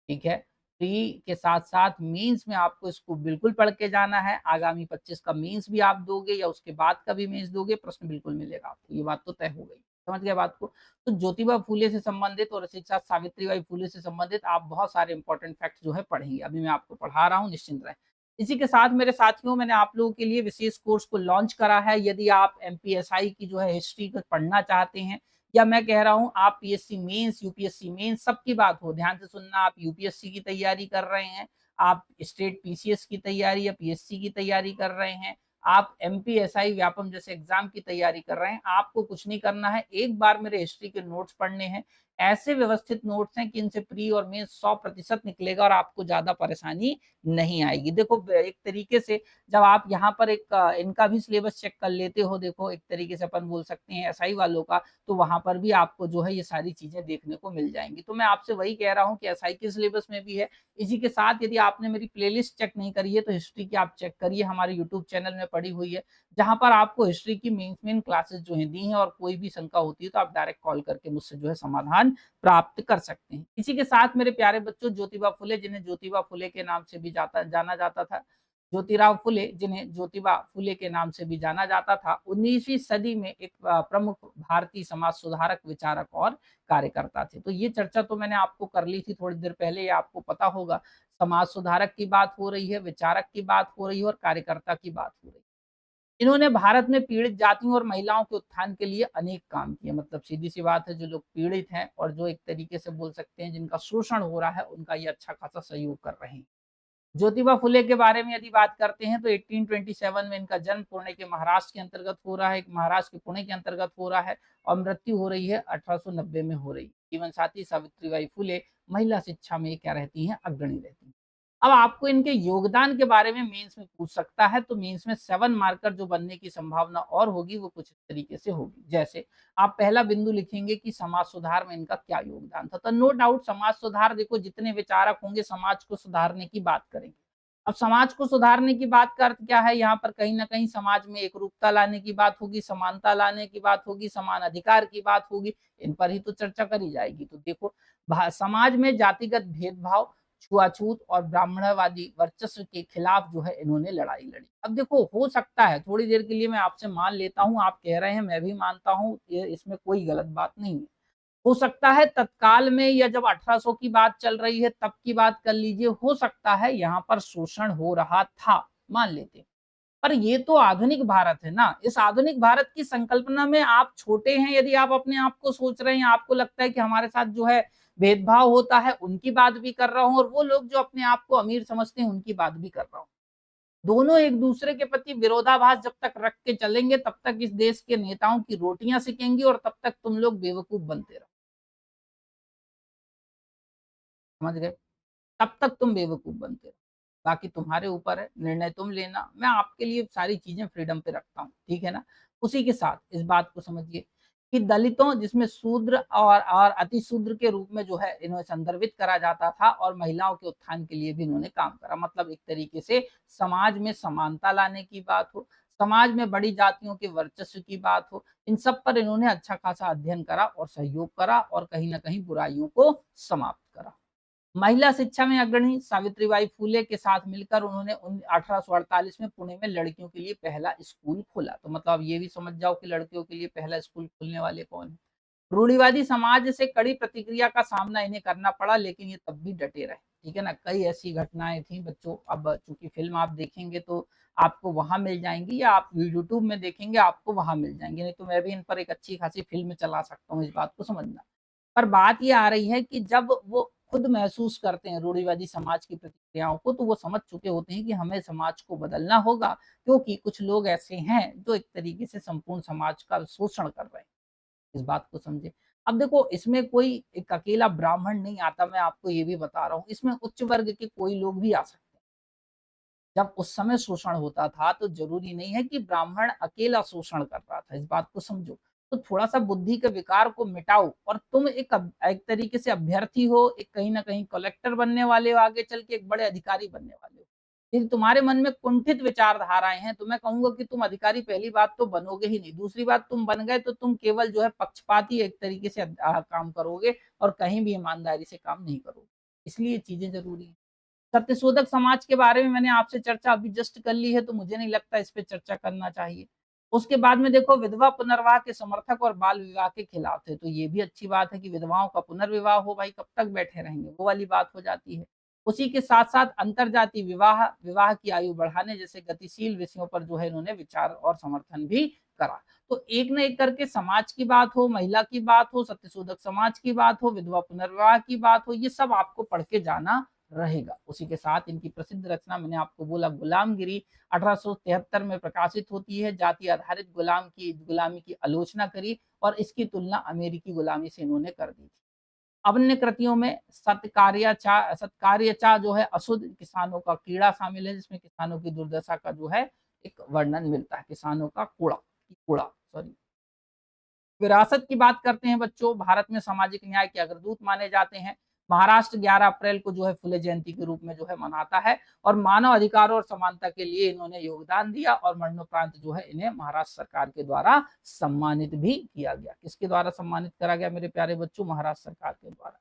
ठीक है? प्री के साथ-साथ मेंस में आपको इसको बिल्कुल पढ़ के जाना है। आगामी 25 का मेंस भी आप दोगे या उसके बाद का भी मेंस दोगे, प्रश्न बिल्कुल मिलेगा आपको। ये बात तो तय हो गई। समझ गए बात को? तो ज्योतिबा फूले से संबंधित और इसी के साथ सावित्रीबाई फूले से संबंधित आप बहुत सारे इंपॉर्टेंट फैक्ट्स जो है पढ़ेंगे। अभी मैं आपको पढ़ा रहा हूँ, निश्चिंत रहें। इसी के साथ मेरे साथियों, मैंने आप लोगों के लिए विशेष कोर्स को लॉन्च करा है। यदि आप एमपीएसआई की जो है हिस्ट्री को पढ़ना चाहते हैं, या मैं कह रहा हूँ आप पीएससी मेंस, यूपीएससी मेंस सबकी बात हो, ध्यान से सुनना। आप यूपीएससी की तैयारी कर रहे हैं, आप स्टेट पीसीएस की तैयारी या पीएससी की तैयारी कर रहे हैं, आप एमपीएसआई व्यापम जैसे एग्जाम की तैयारी कर रहे हैं, आपको कुछ नहीं करना है। एक बार मेरे हिस्ट्री के नोट्स पढ़ने हैं। ऐसे व्यवस्थित नोट्स हैं कि इनसे प्री और मेंस 100% निकलेगा और आपको ज्यादा परेशानी नहीं आएगी। देखो, एक तरीके से जब आप यहाँ पर एक इनका भी सिलेबस चेक कर लेते हो, देखो एक तरीके से अपन बोल सकते हैं एसआई वालों का, तो वहाँ पर भी आपको जो है ये सारी चीज़ें देखने को मिल जाएँगी। तो मैं आपसे वही कह रहा हूँ कि एसआई के सिलेबस में भी है। इसी के साथ यदि आपने मेरी प्लेलिस्ट चेक नहीं करी है, तो हिस्ट्री की आप चेक करिए, हमारे यूट्यूब चैनल में पड़ी हुई है, जहाँ पर आपको हिस्ट्री की मेन क्लासेस जो हैं दी हैं, और कोई भी शंका होती है तो आप डायरेक्ट कॉल करके मुझसे जो है समाधान प्राप्त कर सकते हैं। इसी के साथ मेरे प्यारे बच्चों, ज्योतिबा फुले, जिन्हें ज्योतिबा फुले के नाम से भी जाना जाता था, ज्योतिराव फुले, जिन्हें ज्योतिबा फुले के नाम से भी जाना जाता था, 19वीं सदी में एक प्रमुख भारतीय समाज सुधारक, विचारक और कार्यकर्ता थे। तो ये चर्चा तो मैंने आपको कर ली थी थोड़ी देर पहले, ये आपको पता होगा। समाज सुधारक की बात हो रही है, विचारक की बात हो रही है और कार्यकर्ता की बात हो रही है। इन्होंने भारत में पीड़ित जातियों और महिलाओं के उत्थान के लिए अनेक काम किए। मतलब सीधी-सी बात है, जो लोग पीड़ित हैं और जो एक तरीके से बोल सकते हैं जिनका शोषण हो रहा है, उनका ये अच्छा खासा सहयोग कर रहे हैं। ज्योतिबा फुले के बारे में यदि बात करते हैं, तो 1827 में इनका जन्म पुणे के महाराष्ट्र के अंतर्गत हो रहा है, महाराष्ट्र के पुणे के अंतर्गत हो रहा है, और मृत्यु हो रही है 1890 में हो रही है। जीवन साथी सावित्रीबाई फुले महिला शिक्षा में क्या रहती हैं, अग्रणी रहती हैं। अब आपको इनके योगदान के बारे में मेंस में पूछ सकता है, तो मेंस में 7 मार्कर जो बनने की संभावना और होगी वो कुछ इस तरीके से होगी। जैसे आप पहला बिंदु लिखेंगे कि समाज सुधार में इनका क्या योगदान था, तो नो डाउट समाज सुधार, देखो जितने विचारक होंगे समाज को सुधारने की बात करेंगे। अब समाज को सुधारने की बात का अर्थ क्या है, यहाँ पर कहीं न कहीं समाज में एकरूपता लाने की बात होगी, समानता लाने की बात होगी, समान अधिकार की बात होगी, इन पर ही तो चर्चा करी जाएगी। तो देखो समाज में जातिगत भेदभाव, छुआछूत और ब्राह्मणवादी वर्चस्व के खिलाफ जो है इन्होंने लड़ाई लड़ी। अब देखो हो सकता है थोड़ी देर के लिए मैं आपसे मान लेता हूँ, आप कह रहे हैं मैं भी मानता हूँ, ये इसमें कोई गलत बात नहीं है। हो सकता है तत्काल में या जब 1800 की बात चल रही है तब की बात कर लीजिए, हो सकता है यहाँ पर शोषण हो रहा था, मान लेते हैं। पर ये तो आधुनिक भारत है ना, इस आधुनिक भारत की संकल्पना में आप छोटे हैं, यदि आप अपने आप को सोच रहे हैं, आपको लगता है कि हमारे साथ जो है भेदभाव होता है, उनकी बात भी कर रहा हूँ और वो लोग जो अपने आप को अमीर समझते हैं उनकी बात भी कर रहा हूँ। दोनों एक दूसरे के प्रति विरोधाभास जब तक रख के चलेंगे तब तक इस देश के नेताओं की रोटियां सिकेंगी और तब तक तुम लोग बेवकूफ बनते रहो। समझ गए? तब तक तुम बेवकूफ बनते रहो। बाकी तुम्हारे ऊपर है, निर्णय तुम लेना। मैं आपके लिए सारी चीजें फ्रीडम पे रखता हूँ, ठीक है ना? उसी के साथ इस बात को समझिए कि दलितों जिसमें शूद्र और अति शूद्र के रूप में जो है इन्हें संदर्भित करा जाता था और महिलाओं के उत्थान के लिए भी इन्होंने काम करा। मतलब एक तरीके से समाज में समानता लाने की बात हो, समाज में बड़ी जातियों के वर्चस्व की बात हो, इन सब पर इन्होंने अच्छा खासा अध्ययन करा और सहयोग करा और कहीं न कहीं बुराइयों को समाप्त करा। महिला शिक्षा में अग्रणी सावित्रीबाई फुले के साथ मिलकर उन्होंने 1848 में पुणे में लड़कियों के लिए पहला स्कूल खोला। तो मतलब ये भी समझ जाओ कि लड़कियों के लिए पहला स्कूल खोलने वाले कौन है। रूढ़िवादी समाज से कड़ी प्रतिक्रिया का सामना इन्हें करना पड़ा, लेकिन ये तब भी डटे रहे। ठीक है ना, कई ऐसी घटनाएं थी बच्चों, अब चूंकि फिल्म आप देखेंगे तो आपको वहां मिल जाएंगी या आप यूट्यूब में देखेंगे आपको वहां मिल जाएंगे, नहीं तो मैं भी इन पर एक अच्छी खासी फिल्म चला सकता हूँ, इस बात को समझना। पर बात ये आ रही है कि जब वो खुद महसूस करते हैं रूढ़िवादी समाज की प्रतिक्रियाओं को, तो वो समझ चुके होते हैं कि हमें समाज को बदलना होगा, क्योंकि कुछ लोग ऐसे हैं जो एक तरीके से संपूर्ण समाज का शोषण कर रहे हैं। इस बात को समझे। अब देखो इसमें कोई एक अकेला ब्राह्मण नहीं आता, मैं आपको ये भी बता रहा हूँ, इसमें उच्च वर्ग के कोई लोग भी आ सकते हैं। जब उस समय शोषण होता था तो जरूरी नहीं है कि ब्राह्मण अकेला शोषण कर रहा था, इस बात को समझो। तो थोड़ा सा बुद्धि के विकार को मिटाओ और तुम एक तरीके से अभ्यर्थी हो, एक कहीं ना कहीं कलेक्टर बनने वाले हो, आगे चल के एक बड़े अधिकारी बनने वाले हो। यदि तुम्हारे मन में कुंठित विचारधाराएं हैं तो मैं कहूंगा कि तुम अधिकारी पहली बात तो बनोगे ही नहीं, दूसरी बात तुम बन गए तो तुम केवल जो है पक्षपाती एक तरीके से काम करोगे और कहीं भी ईमानदारी से काम नहीं करोगे। इसलिए ये चीजें जरूरी है। सत्यशोधक समाज के बारे में मैंने आपसे चर्चा अभी जस्ट कर ली है, तो मुझे नहीं लगता इस पे चर्चा करना चाहिए। उसके बाद में देखो विधवा पुनर्विवाह के समर्थक और बाल विवाह के खिलाफ थे, तो ये भी अच्छी बात है कि विधवाओं का पुनर्विवाह हो, भाई कब तक बैठे रहेंगे, वो वाली बात हो जाती है। उसी के साथ साथ अंतरजातीय विवाह, विवाह की आयु बढ़ाने जैसे गतिशील विषयों पर जो है इन्होंने विचार और समर्थन भी करा। तो एक न एक करके समाज की बात हो, महिला की बात हो, सत्यशोधक समाज की बात हो, विधवा पुनर्विवाह की बात हो, ये सब आपको पढ़ के जाना रहेगा। उसी के साथ इनकी प्रसिद्ध रचना मैंने आपको बोला गुलामगिरी 1873 में प्रकाशित होती है। जाति आधारित गुलामी की आलोचना करी और इसकी तुलना अमेरिकी गुलामी से इन्होंने कर दी थी। अन्य कृतियों में सत्कार्यचा जो है अशुद्ध किसानों का कीड़ा शामिल है, जिसमें किसानों की दुर्दशा का जो है एक वर्णन मिलता है, किसानों का कूड़ा सॉरी। विरासत की बात करते हैं बच्चों, भारत में सामाजिक न्याय के अग्रदूत माने जाते हैं। महाराष्ट्र 11 अप्रैल को जो है फुले जयंती के रूप में जो है मनाता है और मानव अधिकारों और समानता के लिए इन्होंने योगदान दिया और मरणोपरांत जो है इन्हें महाराष्ट्र सरकार के द्वारा सम्मानित भी किया गया। किसके द्वारा सम्मानित करा गया मेरे प्यारे बच्चों? महाराष्ट्र सरकार के द्वारा।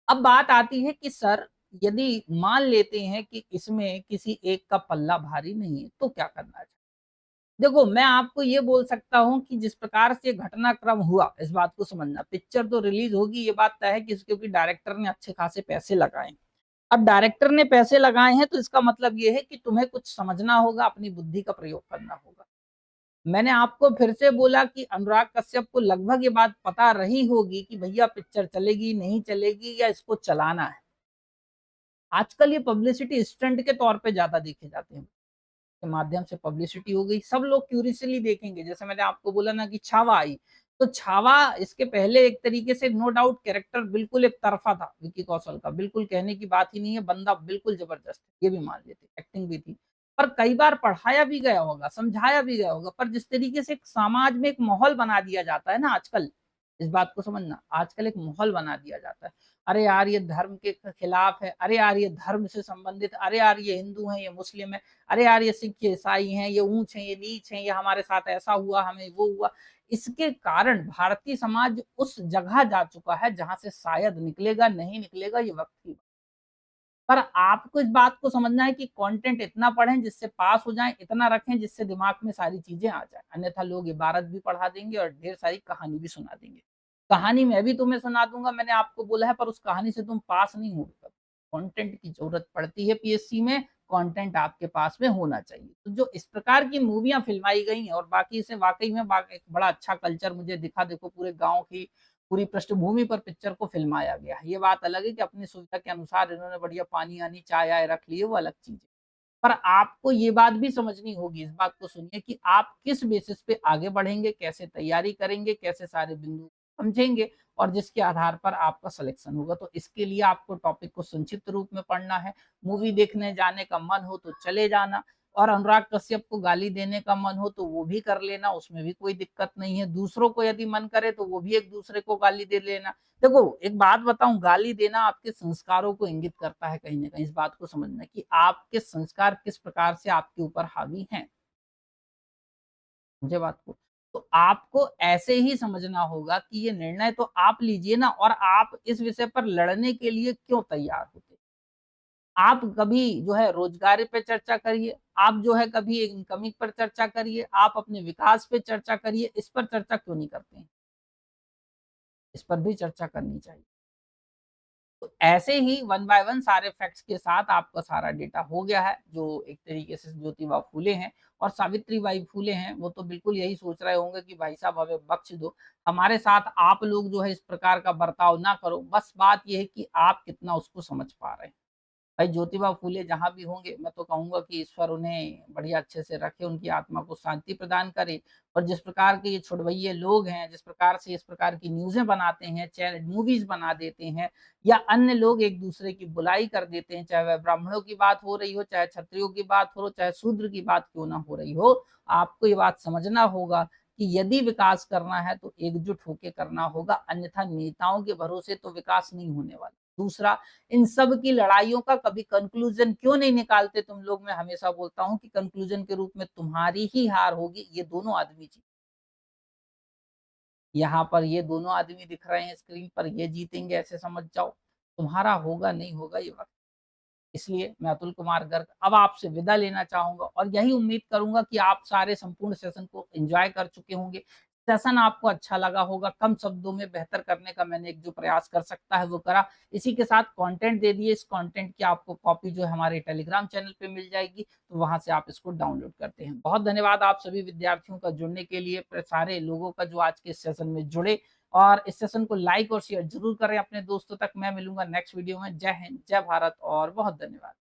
अब बात आती है कि सर यदि मान लेते हैं कि इसमें किसी एक का पल्ला भारी नहीं है तो क्या करना चाहिए? देखो मैं आपको ये बोल सकता हूँ कि जिस प्रकार से घटनाक्रम हुआ, इस बात को समझना, पिक्चर तो रिलीज होगी ये बात तय है कि क्योंकि डायरेक्टर ने अच्छे खासे पैसे लगाए। अब डायरेक्टर ने पैसे लगाए हैं तो इसका मतलब ये है कि तुम्हें कुछ समझना होगा, अपनी बुद्धि का प्रयोग करना होगा। मैंने आपको फिर से बोला कि अनुराग कश्यप को लगभग ये बात पता रही होगी कि भैया पिक्चर चलेगी नहीं चलेगी या इसको चलाना है। आजकल ये पब्लिसिटी स्टंट के तौर पे ज्यादा देखे जाते हैं, के माध्यम से पब्लिसिटी हो गई, सब लोग क्यूरियसली देखेंगे। जैसे मैंने आपको बोला ना कि छावा आई, तो छावा इसके पहले एक तरीके से नो डाउट कैरेक्टर बिल्कुल एक तरफ़ा था विक्की कौशल का, बिल्कुल कहने की बात ही नहीं है, बंदा बिल्कुल ज़बरदस्त है, ये भी मान लेते, एक्टिंग भी थी। पर कई बार पढ़ाया भी गया होगा, समझाया भी गया होगा, पर जिस तरीके से एक समाज में एक माहौल बना दिया जाता है ना आजकल, इस बात को समझना, आजकल एक माहौल बना दिया जाता है। अरे यार, ये धर्म के खिलाफ है, अरे यार, ये धर्म से संबंधित, अरे यार, ये हिंदू हैं, ये मुस्लिम है, अरे यार, ये सिख, ये ईसाई हैं, ये ऊँच हैं, ये नीच हैं, ये हमारे साथ ऐसा हुआ, हमें वो हुआ। इसके कारण भारतीय समाज उस जगह जा चुका है जहाँ से शायद निकलेगा, नहीं निकलेगा ये वक़्त की बात। पर आपको इस बात को समझना है कि कंटेंट इतना पढ़ें जिससे पास हो जाएँ, इतना रखें जिससे दिमाग में सारी चीज़ें आ जाएँ। अन्यथा लोग इबारत भी पढ़ा देंगे और ढेर सारी कहानी भी सुना देंगे। कहानी मैं भी तुम्हें सुना दूँगा, मैंने आपको बोला है, पर उस कहानी से तुम पास नहीं होगे कभी। कंटेंट की ज़रूरत पड़ती है पीएससी में, कंटेंट आपके पास में होना चाहिए। तो जो इस प्रकार की मूवियाँ फ़िल्माई गई हैं और बाकी से वाक़ई में एक बड़ा अच्छा कल्चर मुझे दिखा, देखो पूरे गाँव की पूरी पृष्ठभूमि पर पिक्चर को फ़िल्माया गया है। ये बात अलग है कि अपनी सुविधा के अनुसार इन्होंने बढ़िया पानी-वानी, चाय-वाय रख ली है, वो अलग चीज़ है। पर आपको ये बात भी समझनी होगी, इस बात को सुनिए कि आप किस बेसिस पे आगे बढ़ेंगे, कैसे तैयारी करेंगे, कैसे सारे बिंदु समझेंगे और जिसके आधार पर आपका सिलेक्शन होगा। तो इसके लिए आपको टॉपिक को संक्षिप्त रूप में पढ़ना है। मूवी देखने जाने का मन हो तो चले जाना और अनुराग कश्यप को गाली देने का मन हो तो वो भी कर लेना, उसमें भी कोई दिक्कत नहीं है। दूसरों को यदि मन करे तो वो भी एक-दूसरे को गाली दे लेना। देखो, एक बात बताऊँ, गाली देना आपके संस्कारों को इंगित करता है कहीं न कहीं, इस बात को समझना कि आपके संस्कार किस प्रकार से आपके ऊपर हावी हैं, समझे बात को? तो आपको ऐसे ही समझना होगा कि ये निर्णय तो आप लीजिए ना और आप इस विषय पर लड़ने के लिए क्यों तैयार होते हैं? आप कभी जो है रोज़गार पे चर्चा करिए, आप जो है कभी इनकमिंग पर चर्चा करिए, आप अपने विकास पे चर्चा करिए, इस पर चर्चा क्यों नहीं करते हैं? इस पर भी चर्चा करनी चाहिए। तो ऐसे ही वन बाय वन सारे फैक्ट्स के साथ आपका सारा डेटा हो गया है, जो एक तरीके से ज्योतिबा फूले हैं और सावित्रीबाई फूले हैं, वो तो बिल्कुल यही सोच रहे होंगे कि भाई साहब हमें बख्श दो, हमारे साथ आप लोग जो है इस प्रकार का बर्ताव ना करो, बस बात ये है कि आप कितना उसको समझ पा रहे हैं। भाई ज्योतिबा फूले जहाँ भी होंगे, मैं तो कहूँगा कि ईश्वर उन्हें बढ़िया अच्छे से रखे, उनकी आत्मा को शांति प्रदान करे और जिस प्रकार के ये छुड़वैये लोग हैं, जिस प्रकार से इस प्रकार की न्यूज़ें बनाते हैं, चाहे मूवीज़ बना देते हैं या अन्य लोग एक-दूसरे की बुराई कर देते हैं, चाहे वह ब्राह्मणों की बात हो रही हो, चाहे क्षत्रियों की बात हो, चाहे शूद्र की बात क्यों ना हो रही हो, आपको ये बात समझना होगा कि यदि विकास करना है तो एकजुट होके करना होगा, अन्यथा नेताओं के भरोसे तो विकास नहीं होने वाला। दूसरा, इन सब की लड़ाइयों का कभी कंक्लूज़न क्यों नहीं निकालते तुम लोग? मैं हमेशा बोलता हूँ कि कंक्लूज़न के रूप में तुम्हारी ही हार होगी, ये दोनों आदमी यहाँ पर ये दोनों आदमी दिख रहे हैं स्क्रीन पर, ये जीतेंगे ऐसे समझ जाओ। तुम्हारा होगा, नहीं होगा ये वक़्त। इसलिए मैं अतुल कुमार गर्ग अब आपसे विदा लेना चाहूँगा और यही उम्मीद करूँगा कि आप सारे संपूर्ण सेशन को एन्जॉय कर चुके होंगे। सेशन आपको अच्छा लगा होगा, कम शब्दों में बेहतर करने का मैंने एक जो प्रयास कर सकता है वो करा। इसी के साथ कंटेंट दे दिए, इस कंटेंट की आपको कॉपी जो है हमारे टेलीग्राम चैनल पे मिल जाएगी, तो वहाँ से आप इसको डाउनलोड करते हैं। बहुत धन्यवाद आप सभी विद्यार्थियों का जुड़ने के लिए, सारे लोगों का जो आज के इस सेशन में जुड़े और इस सेशन को लाइक और शेयर ज़रूर करें अपने दोस्तों तक। मैं मिलूँगा नेक्स्ट वीडियो में। जय हिंद, जय भारत और बहुत धन्यवाद।